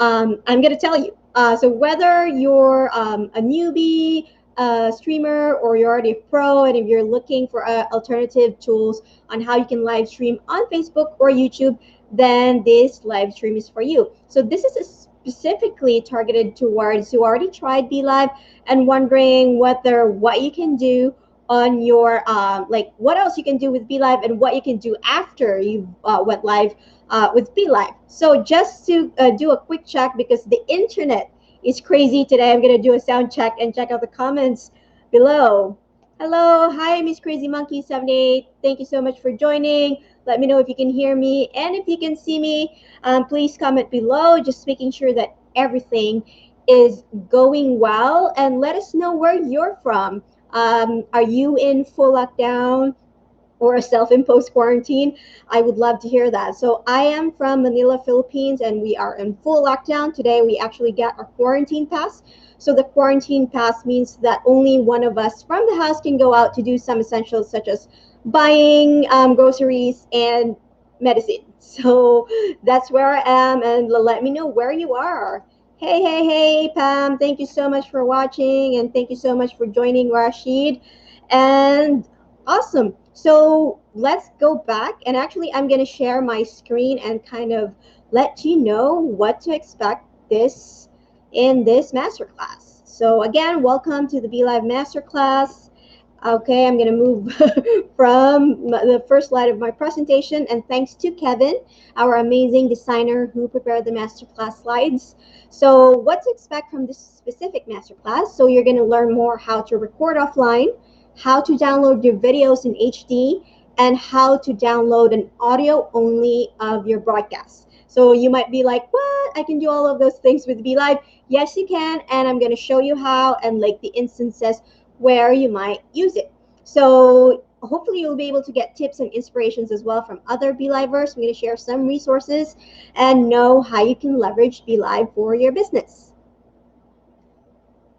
I'm going to tell you. So whether you're a newbie, streamer, or you're already a pro, and if you're looking for alternative tools on how you can live stream on Facebook or YouTube, then this live stream is for you. So this is specifically targeted towards who already tried BeLive and wondering what you can do on your like what else you can do with BeLive and what you can do after you went live with BeLive. So just to do a quick check, because the internet is crazy today, I'm going to do a sound check and check out the comments below. Hello, hi, Miss Crazy Monkey 78. Thank you so much for joining. Let me know if you can hear me and if you can see me. Please comment below, just making sure that everything is going well, and let us know where you're from. Are you in full lockdown or a self-imposed quarantine? I would love to hear that. So I am from Manila, Philippines, and we are in full lockdown. Today we actually got our quarantine pass. So the quarantine pass means that only one of us from the house can go out to do some essentials such as buying groceries and medicine. So that's where I am, and let me know where you are. Hey, hey, hey, Pam, thank you so much for watching, and thank you so much for joining, Rashid. And awesome. So let's go back, and actually I'm going to share my screen and kind of let you know what to expect in this masterclass. So again, welcome to the BeLive Masterclass. Okay, I'm going to move from the first slide of my presentation, and thanks to Kevin, our amazing designer who prepared the masterclass slides. So what to expect from this specific masterclass? So you're going to learn more how to record offline, how to download your videos in HD, and how to download an audio only of your broadcast. So you might be like, what? I can do all of those things with BeLive. Yes, you can, and I'm going to show you how and like the instances where you might use it. So hopefully you'll be able to get tips and inspirations as well from other BeLivers. I'm going to share some resources and know how you can leverage BeLive for your business.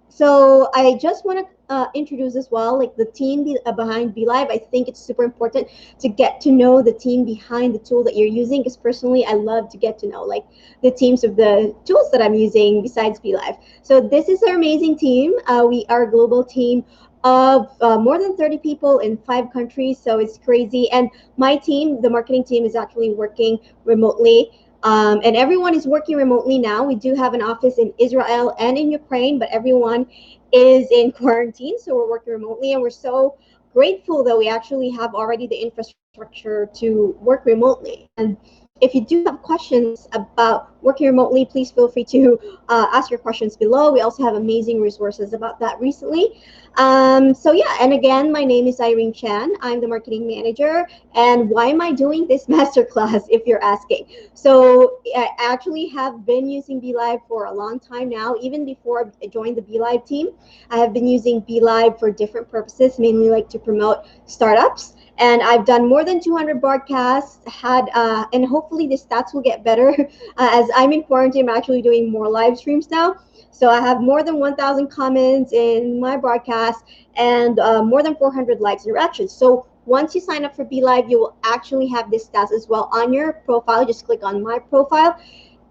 So I just want to introduce as well, like the team behind BeLive. I think it's super important to get to know the team behind the tool that you're using, because personally, I love to get to know like the teams of the tools that I'm using besides BeLive. So this is our amazing team. We are a global team of more than 30 people in 5 countries. So it's crazy. And my team, the marketing team, is actually working remotely. And everyone is working remotely now. We do have an office in Israel and in Ukraine, but everyone is in quarantine, so we're working remotely, and we're so grateful that we actually have already the infrastructure to work remotely. And if you do have questions about working remotely, please feel free to ask your questions below. We also have amazing resources about that recently. So yeah, and again, my name is Irene Chan. I'm the marketing manager. And why am I doing this masterclass, if you're asking? So I actually have been using BeLive for a long time now. Even before I joined the BeLive team, I have been using BeLive for different purposes, mainly like to promote startups. And I've done more than 200 broadcasts, and hopefully the stats will get better. As I'm in quarantine, I'm actually doing more live streams now. So I have more than 1,000 comments in my broadcast, and more than 400 likes and reactions. So once you sign up for BeLive, you will actually have this stats as well on your profile. Just click on my profile.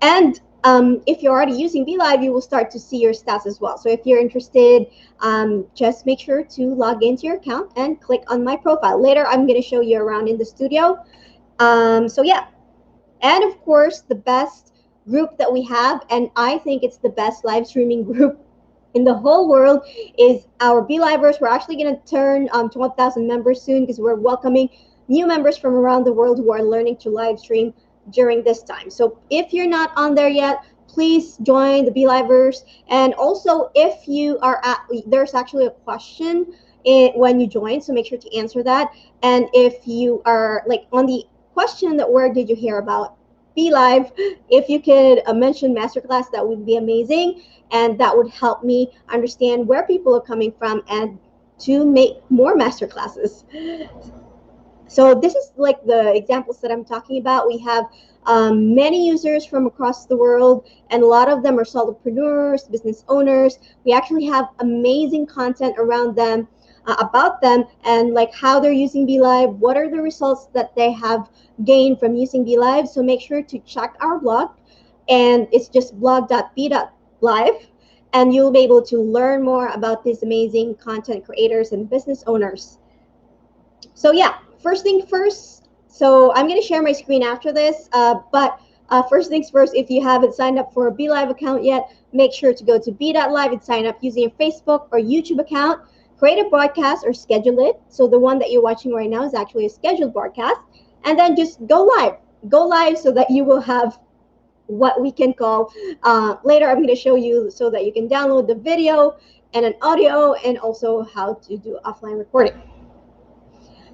And if you're already using BeLive, you will start to see your stats as well. So if you're interested, just make sure to log into your account and click on my profile. Later, I'm going to show you around in the studio. So yeah, and of course, the best group that we have, and I think it's the best live streaming group in the whole world, is our BeLivers. We're actually going to turn 12,000 members soon, because we're welcoming new members from around the world who are learning to live stream during this time. So if you're not on there yet, please join the BeLivers. And also, if you are there's actually a question when you join, so make sure to answer that. And if you are like on the question that where did you hear about BeLive, if you could mention masterclass, that would be amazing, and that would help me understand where people are coming from and to make more masterclasses. So this is like the examples that I'm talking about. We have many users from across the world, and a lot of them are solopreneurs, business owners. We actually have amazing content around them, about them, and like how they're using BeLive, what are the results that they have gained from using BeLive. So make sure to check our blog and it's just blog.be.live, and you'll be able to learn more about these amazing content creators and business owners. So yeah, first thing first. So I'm going to share my screen after this, but first things first, if you haven't signed up for a BeLive account yet, make sure to go to Be.live and sign up using your Facebook or YouTube account. Create a broadcast or schedule it. So the one that you're watching right now is actually a scheduled broadcast. And then just go live. Go live so that you will have what we can call, later I'm going to show you so that you can download the video and an audio, and also how to do offline recording.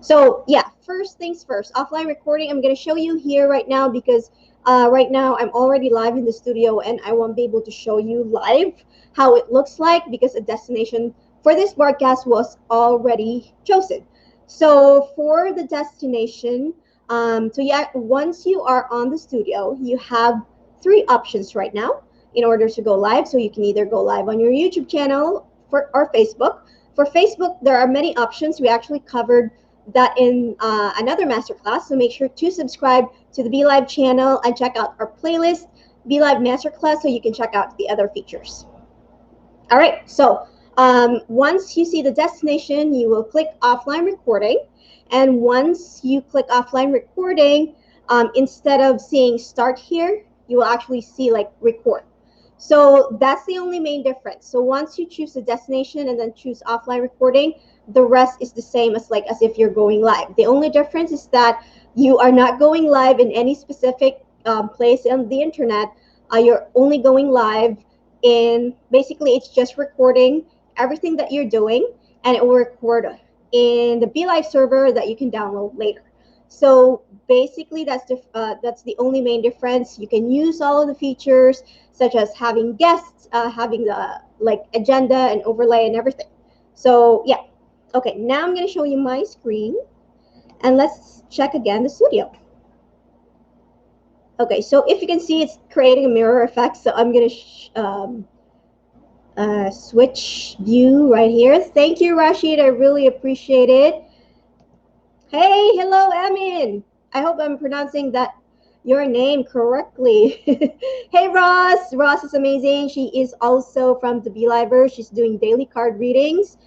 So yeah, first things first, offline recording, I'm going to show you here right now because right now I'm already live in the studio and I won't be able to show you live how it looks like because a destination for this broadcast was already chosen. So for the destination, so yeah, once you are on the studio, you have three options right now in order to go live. So you can either go live on your YouTube channel or Facebook. For Facebook, there are many options. We actually covered that in another masterclass. So make sure to subscribe to the BeLive channel and check out our playlist, BeLive Masterclass, so you can check out the other features. All right, so once you see the destination, you will click offline recording. And once you click offline recording, instead of seeing start here, you will actually see like record. So that's the only main difference. So once you choose the destination and then choose offline recording, the rest is the same as if you're going live. The only difference is that you are not going live in any specific place on the internet. You're only going live in, basically it's just recording everything that you're doing, and it will record in the BeLive server that you can download later. So basically that's the only main difference. You can use all of the features such as having guests, having the agenda and overlay and everything. So yeah. Okay, now I'm going to show you my screen, and let's check again the studio. Okay, so if you can see, it's creating a mirror effect, so I'm going to switch view right here. Thank you, Rashid. I really appreciate it. Hey, hello, Amin. I hope I'm pronouncing your name correctly. Hey, Ross. Ross is amazing. She is also from the BeLiver. She's doing daily card readings.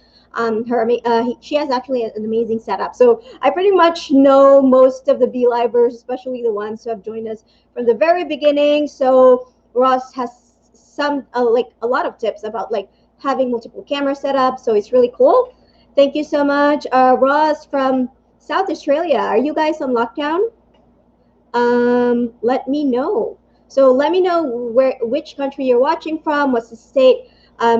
She has actually an amazing setup. So I pretty much know most of the BeLivers, especially the ones who have joined us from the very beginning. So Ross has some a lot of tips about having multiple camera setups. So it's really cool. Thank you so much, Ross from South Australia. Are you guys on lockdown? Let me know. So let me know which country you're watching from, what's the state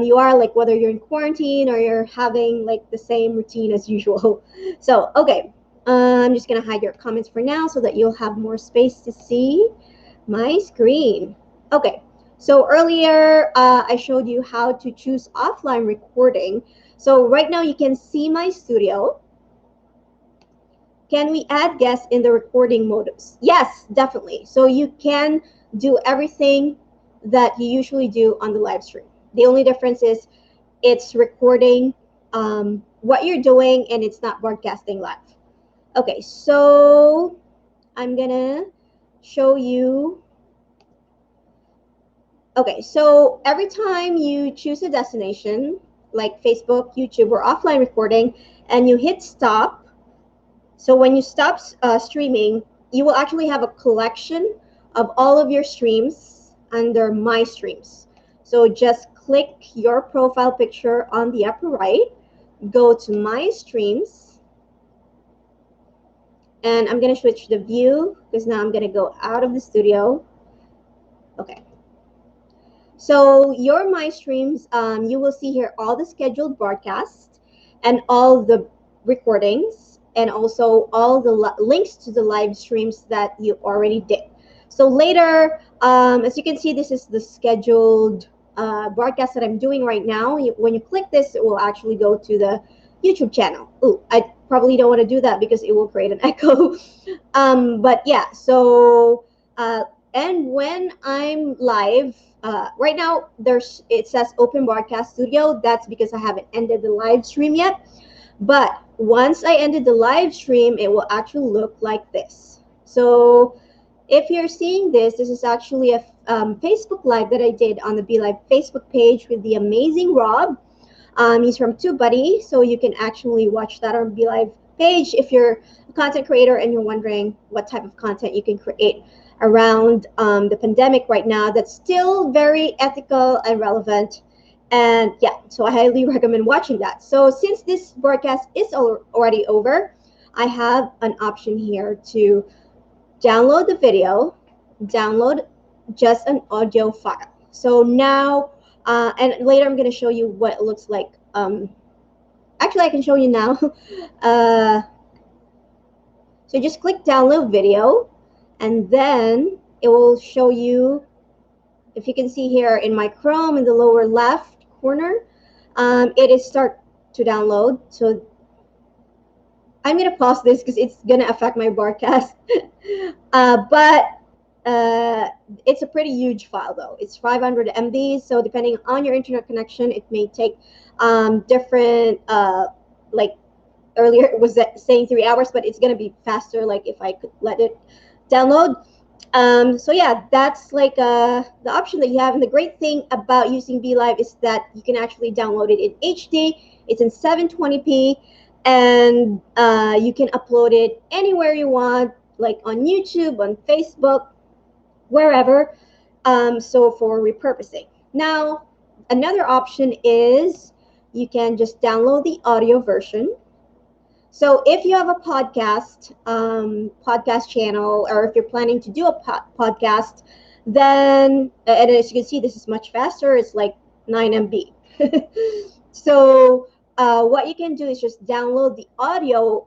you are, whether you're in quarantine or you're having the same routine as usual. So okay, I'm just gonna hide your comments for now so that you'll have more space to see my screen. Okay, so earlier I showed you how to choose offline recording. So right now you can see my studio. Can we add guests in the recording modus? Yes, definitely. So you can do everything that you usually do on the live stream. The only difference is it's recording what you're doing and it's not broadcasting live. Okay, so I'm gonna show you. Okay, so every time you choose a destination like Facebook, YouTube, or offline recording, and you hit stop, so when you stop streaming, you will actually have a collection of all of your streams under My Streams. So just click your profile picture on the upper right, go to My Streams, and I'm going to switch the view because now I'm going to go out of the studio. Okay. So your My Streams, you will see here all the scheduled broadcasts and all the recordings, and also all the links to the live streams that you already did. So later, as you can see, this is the scheduled broadcast that I'm doing right now. When you click this, it will actually go to the YouTube channel. Ooh, I probably don't want to do that because it will create an echo. But yeah, so and when I'm live, right now it says Open Broadcast Studio. That's because I haven't ended the live stream yet. But once I ended the live stream, it will actually look like this. So if you're seeing this, this is actually a Facebook Live that I did on the BeLive Facebook page with the amazing Rob. He's from TubeBuddy, so you can actually watch that on BeLive page if you're a content creator and you're wondering what type of content you can create around the pandemic right now that's still very ethical and relevant. And yeah, so I highly recommend watching that. So since this broadcast is already over, I have an option here to download the video, download just an audio file. So now, and later I'm going to show you what it looks like. Actually, I can show you now. So just click download video, and then it will show you, if you can see here in my Chrome in the lower left corner, it is start to download. So I'm going to pause this because it's going to affect my broadcast. But it's a pretty huge file though. It's 500 MB, so depending on your internet connection, it may take different, like earlier it was saying 3 hours, but it's going to be faster like if I could let it download. So yeah, that's like the option that you have. And the great thing about using BeLive is that you can actually download it in HD. It's in 720p, and you can upload it anywhere you want, like on YouTube, on Facebook, wherever. So for repurposing. Now, another option is you can just download the audio version. So if you have a podcast channel, or if you're planning to do a podcast, then, and as you can see, this is much faster. It's like 9 MB. So what you can do is just download the audio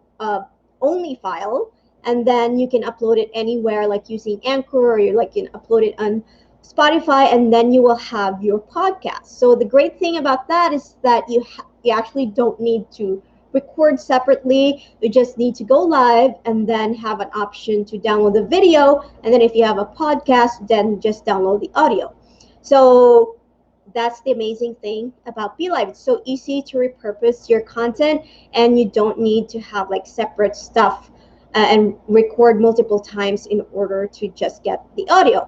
only file, and then you can upload it anywhere, like using Anchor, or you can upload it on Spotify, and then you will have your podcast. So the great thing about that is that you actually don't need to record separately. You just need to go live and then have an option to download the video, and then if you have a podcast, then just download the audio. So that's the amazing thing about BeLive. It's so easy to repurpose your content, and you don't need to have like separate stuff and record multiple times in order to just get the audio.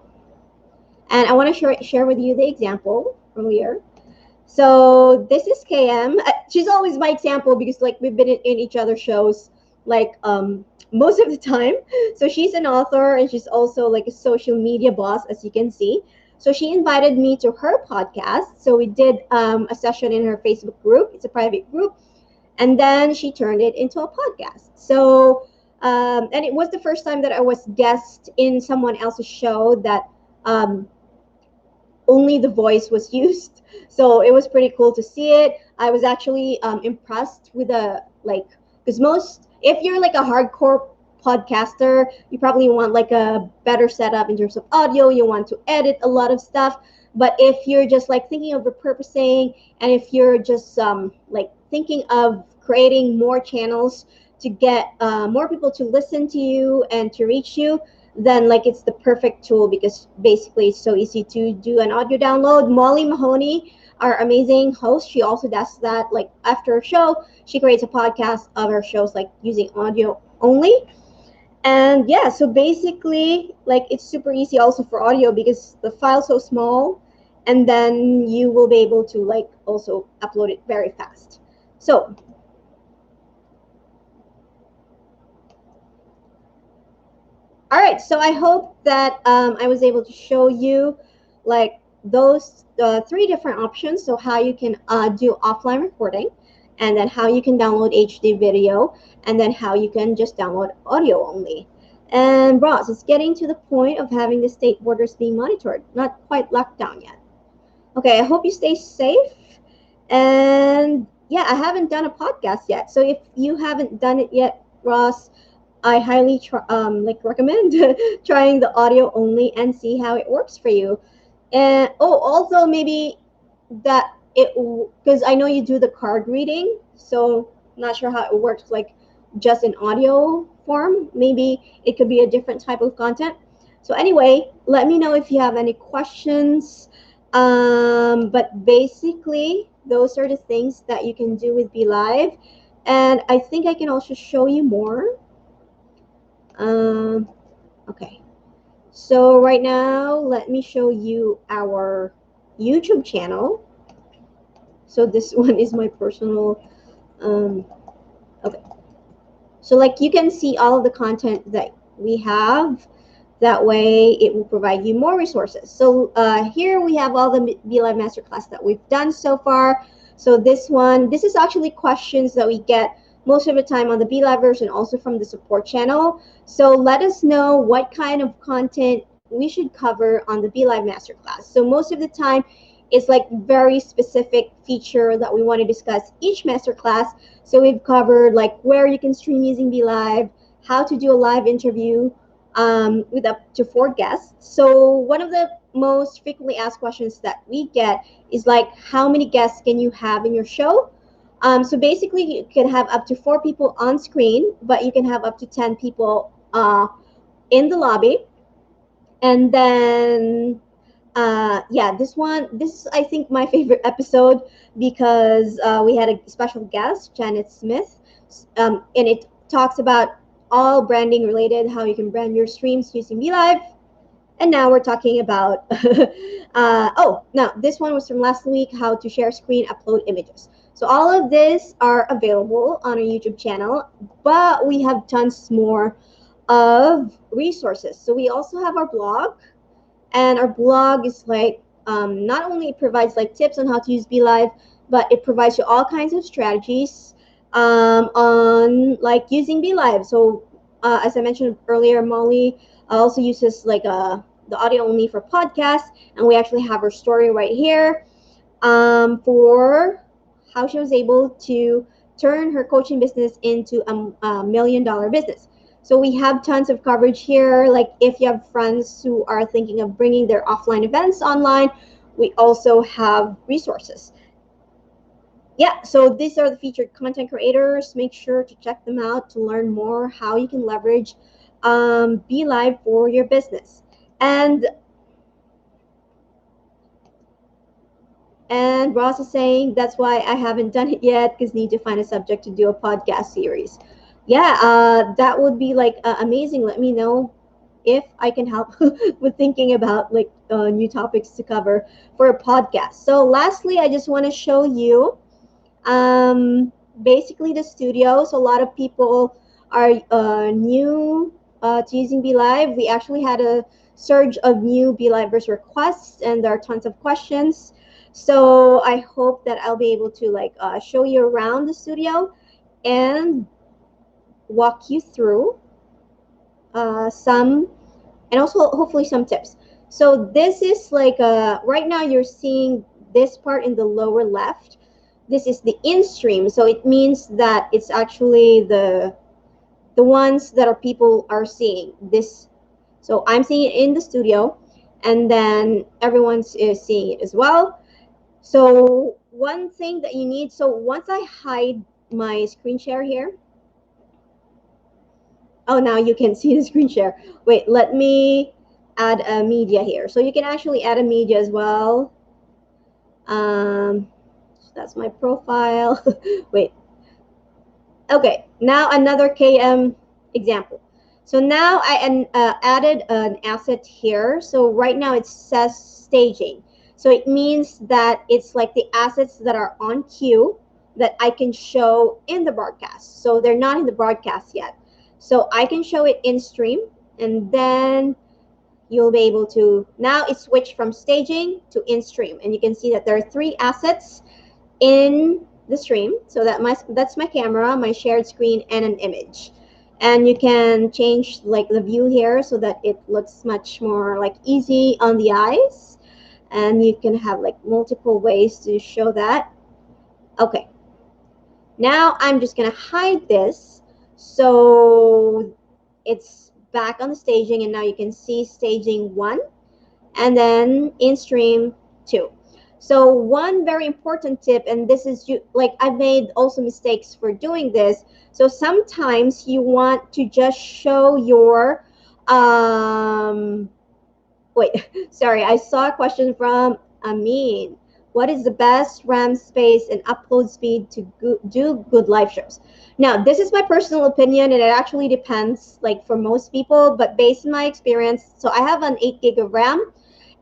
And I want to share with you the example earlier. So this is KM. She's always my example because like we've been in each other's shows like most of the time. So she's an author, and she's also like a social media boss, as you can see. So she invited me to her podcast. So we did a session in her Facebook group. It's a private group. And then she turned it into a podcast. So, and it was the first time that I was guest in someone else's show that only the voice was used. So it was pretty cool to see it. I was actually impressed with because if you're like a hardcore podcaster, you probably want like a better setup in terms of audio. You want to edit a lot of stuff. But if you're just like thinking of repurposing, and if you're just like thinking of creating more channels to get more people to listen to you and to reach you, then like it's the perfect tool, because basically it's so easy to do an audio download. Molly Mahoney, our amazing host, she also does that. Like after a show, she creates a podcast of her shows like using audio only. And yeah, so basically like it's super easy also for audio because the file's so small, and then you will be able to like also upload it very fast. So all right, so I hope that I was able to show you like those 3 different options. So how you can do offline recording, and then how you can download HD video, and then how you can just download audio only. And Ross, it's getting to the point of having the state borders being monitored. Not quite locked down yet. Okay, I hope you stay safe. And yeah, I haven't done a podcast yet. So if you haven't done it yet, Ross, I highly recommend trying the audio only and see how it works for you. And also maybe that because I know you do the card reading, so I'm not sure how it works like just in audio form. Maybe it could be a different type of content. So anyway, let me know if you have any questions. But basically, those are the things that you can do with BeLive. And I think I can also show you more. Okay, So right now, let me show you our YouTube channel. So this one is my personal, okay. So like you can see all of the content that we have. That way it will provide you more resources. So here we have all the BeLive Masterclass that we've done so far. So this is actually questions that we get most of the time on the BeLivers and also from the support channel. So let us know what kind of content we should cover on the BeLive Masterclass. So most of the time it's like very specific feature that we want to discuss each masterclass. So we've covered like where you can stream using BeLive, how to do a live interview, with up to 4 guests. So one of the most frequently asked questions that we get is like, how many guests can you have in your show? So basically, you can have up to 4 people on screen, but you can have up to 10 people in the lobby. And then, yeah, this is, I think, my favorite episode because we had a special guest, Janet Smith, and it talks about all branding related, how you can brand your streams using BeLive. And now we're talking about, oh, now this one was from last week, how to share screen, upload images. So all of this are available on our YouTube channel, but we have tons more of resources. So we also have our blog, and our blog is like, not only it provides like tips on how to use BeLive, but it provides you all kinds of strategies on like using BeLive. So as I mentioned earlier, Molly also uses like the audio only for podcasts, and we actually have her story right here for how she was able to turn her coaching business into a $1 million business. So we have tons of coverage here. Like if you have friends who are thinking of bringing their offline events online, we also have resources. Yeah, so these are the featured content creators. Make sure to check them out to learn more how you can leverage BeLive for your business. And Ross is saying that's why I haven't done it yet because need to find a subject to do a podcast series. Yeah, that would be like amazing. Let me know if I can help with thinking about like new topics to cover for a podcast. So lastly, I just want to show you basically the studio. So a lot of people are new to using BeLive. We actually had a surge of new BeLivers requests, and there are tons of questions. So I hope that I'll be able to like show you around the studio and walk you through some, and also hopefully some tips. So this is like right now you're seeing this part in the lower left. This is the in stream, so it means that it's actually the ones that are people are seeing this. So I'm seeing it in the studio, and then everyone's is seeing it as well. So one thing that you need, so once I hide my screen share here, oh, now you can see the screen share. Wait, let me add a media here. So you can actually add a media as well. So that's my profile. Wait. Okay, now another KM example. So now I added an asset here. So right now it says staging. So it means that it's like the assets that are on queue that I can show in the broadcast. So they're not in the broadcast yet. So I can show it in stream, and then you'll be able to, now it's switched from staging to in stream. And you can see that there are 3 assets in the stream. So that's my camera, my shared screen, and an image. And you can change like the view here so that it looks much more like easy on the eyes. And you can have like multiple ways to show that. Okay. Now I'm just gonna hide this so it's back on the staging, and now you can see staging 1 and then in stream 2. So one very important tip, and this is like I've made also mistakes for doing this. So sometimes you want to just show your wait, sorry, I saw a question from Amin. what is the best RAM space and upload speed to do good live shows? Now, this is my personal opinion, and it actually depends, like for most people, but based on my experience, so I have an 8 gig of RAM,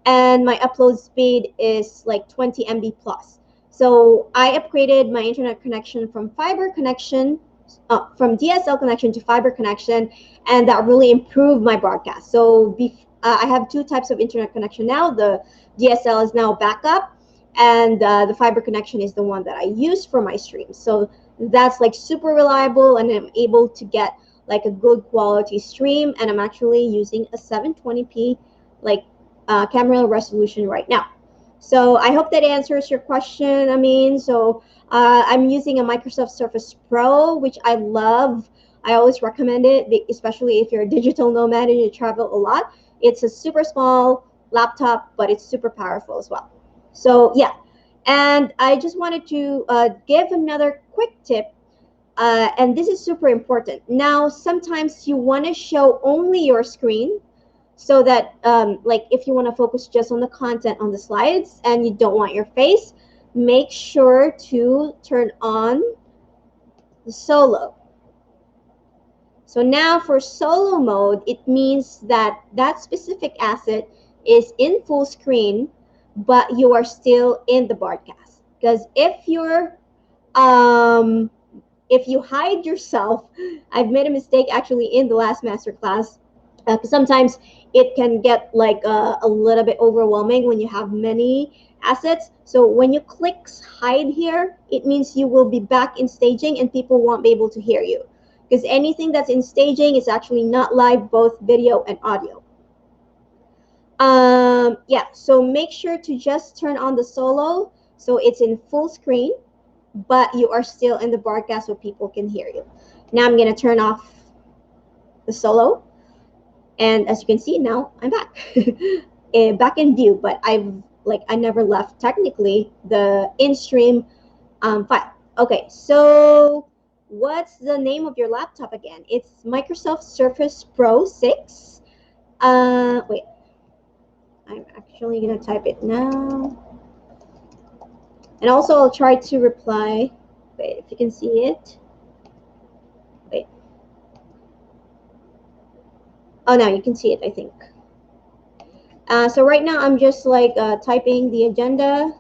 and my upload speed is like 20 MB plus. So I upgraded my internet connection from fiber connection, from DSL connection to fiber connection, and that really improved my broadcast. So I have two types of internet connection now. The DSL is now backup, and the fiber connection is the one that I use for my streams. So that's like super reliable, and I'm able to get like a good quality stream, and I'm actually using a 720p like camera resolution right now. So I hope that answers your question, Amin. So I'm using a Microsoft Surface Pro, which I love. I always recommend it, especially if you're a digital nomad and you travel a lot. It's a super small laptop, but it's super powerful as well. So yeah, and I just wanted to give another quick tip, and this is super important. Now, sometimes you want to show only your screen, so that like if you want to focus just on the content on the slides and you don't want your face, make sure to turn on the solo. So now for solo mode, it means that that specific asset is in full screen, but you are still in the broadcast. Because if you hide yourself, I've made a mistake actually in the last masterclass. Sometimes it can get like a little bit overwhelming when you have many assets. So when you click hide here, it means you will be back in staging and people won't be able to hear you, because anything that's in staging is actually not live, both video and audio. Yeah, so make sure to just turn on the solo so it's in full screen, but you are still in the broadcast so people can hear you. Now I'm going to turn off the solo. And as you can see, now I'm back. Back in view, but I never left technically the in-stream file. Okay, so what's the name of your laptop again? It's Microsoft Surface Pro 6. Wait, I'm actually gonna type it now. And also I'll try to reply. Wait, if you can see it. Wait. Oh, now you can see it, I think. So right now I'm just like typing the agenda,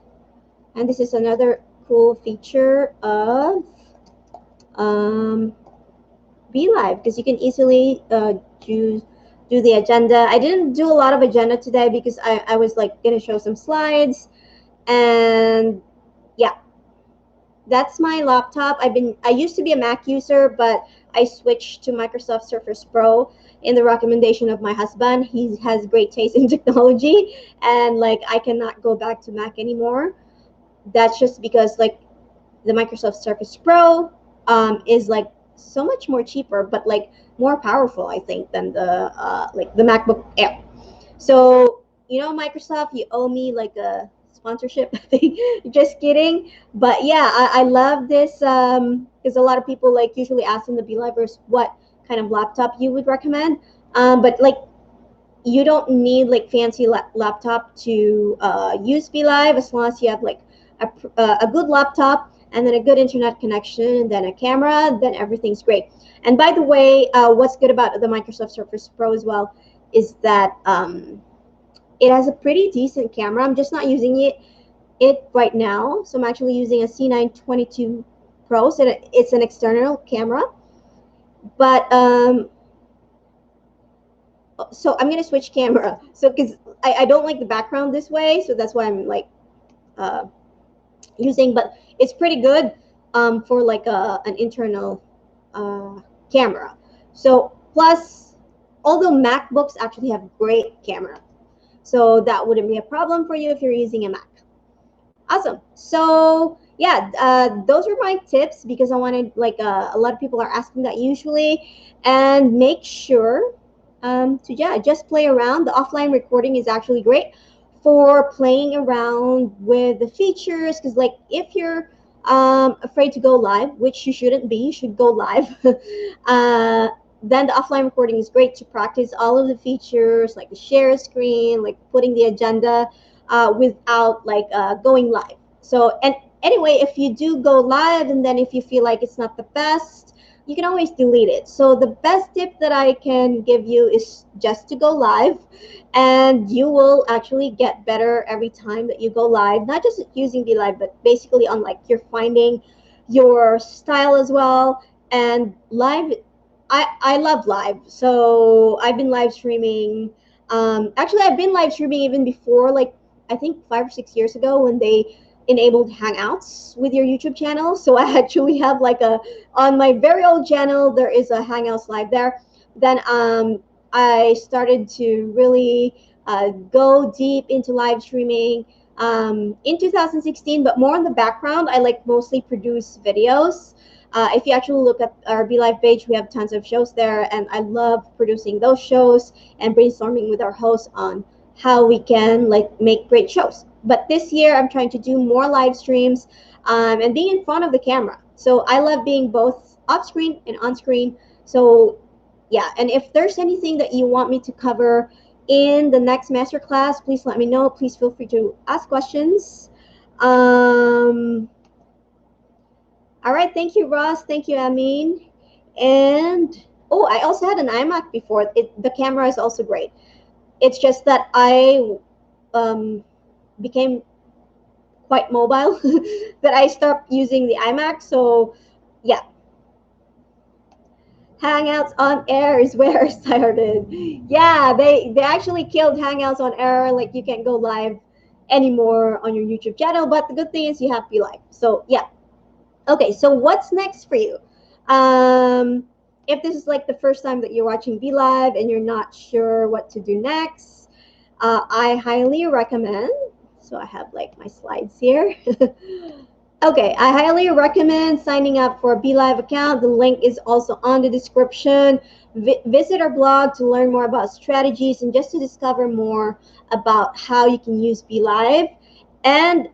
and this is another cool feature of BeLive, because you can easily do the agenda. I didn't do a lot of agenda today because I was like gonna show some slides, and yeah, that's my laptop. I used to be a Mac user, but I switched to Microsoft Surface Pro in the recommendation of my husband. He has great taste in technology, and like I cannot go back to Mac anymore. That's just because like the Microsoft Surface Pro is like so much more cheaper, but like more powerful, I think, than the like the MacBook Air. So Microsoft, you owe me like a sponsorship thing. Just kidding. But yeah, I love this because a lot of people like usually ask in the BeLivers what kind of laptop you would recommend. But like you don't need like fancy laptop to use BeLive, as long as you have like a good laptop and then a good internet connection and then a camera, then everything's great. And by the way, what's good about the Microsoft Surface Pro as well is that it has a pretty decent camera. I'm just not using it right now. So I'm actually using a C922 Pro, so it's an external camera. But so I'm gonna switch camera. So because I don't like the background this way, so that's why I'm like using. But it's pretty good for like an internal camera. So plus, although MacBooks actually have great camera, so that wouldn't be a problem for you if you're using a Mac. Awesome. So yeah, those are my tips because I wanted like a lot of people are asking that usually, and make sure to just play around. The offline recording is actually great for playing around with the features, because like if you're afraid to go live, which you shouldn't be, you should go live. Then the offline recording is great to practice all of the features, like the share screen, like putting the agenda without like going live. So, and anyway, if you do go live and then if you feel like it's not the best, you can always delete it. So the best tip that I can give you is just to go live, and you will actually get better every time that you go live, not just using BeLive, but basically on like you're finding your style as well. And live, I love live. So I've been live streaming. Actually, I've been live streaming even before, like I think 5 or 6 years ago when they enabled Hangouts with your YouTube channel. So I actually have like a on my very old channel there is a Hangouts live there. Then I started to really go deep into live streaming in 2016, but more in the background. I like mostly produce videos. If you actually look at our BeLive page, we have tons of shows there, and I love producing those shows and brainstorming with our hosts on how we can like make great shows. But this year, I'm trying to do more live streams and being in front of the camera. So I love being both off screen and on screen. So yeah, and if there's anything that you want me to cover in the next masterclass, please let me know. Please feel free to ask questions. All right, thank you, Ross. Thank you, Amin. And oh, I also had an iMac before. The camera is also great. It's just that I became quite mobile that I stopped using the iMac. So yeah, Hangouts on Air is where I started. Yeah, they actually killed Hangouts on Air. Like you can't go live anymore on your YouTube channel. But the good thing is you have BeLive. So yeah. Okay, so what's next for you? If this is like the first time that you're watching BeLive and you're not sure what to do next, I highly recommend. So I have like my slides here. Okay, I highly recommend signing up for a BeLive account. The link is also on the description. Visit our blog to learn more about strategies and just to discover more about how you can use BeLive. And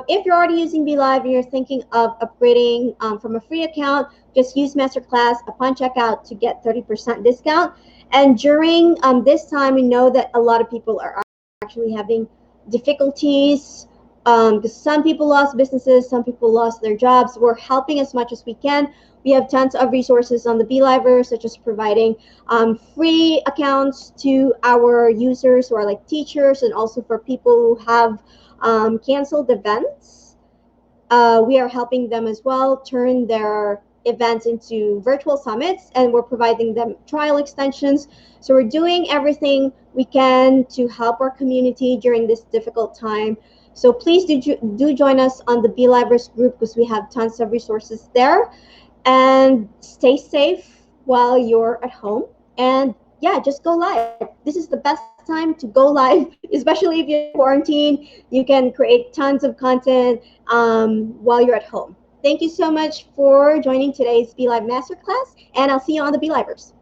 if you're already using BeLive and you're thinking of upgrading from a free account, just use Masterclass upon checkout to get 30% discount. And during this time, we know that a lot of people are actually having difficulties because some people lost businesses, some people lost their jobs. We're helping as much as we can. We have tons of resources on the BeLivers, such as providing free accounts to our users who are like teachers and also for people who have canceled events. We are helping them as well turn their events into virtual summits, and we're providing them trial extensions. So we're doing everything we can to help our community during this difficult time. So please do join us on the BeLivers group because we have tons of resources there. And stay safe while you're at home. And yeah, just go live. This is the best time to go live, especially if you're in quarantine. You can create tons of content while you're at home. Thank you so much for joining today's BeLive Masterclass, and I'll see you on the BeLivers.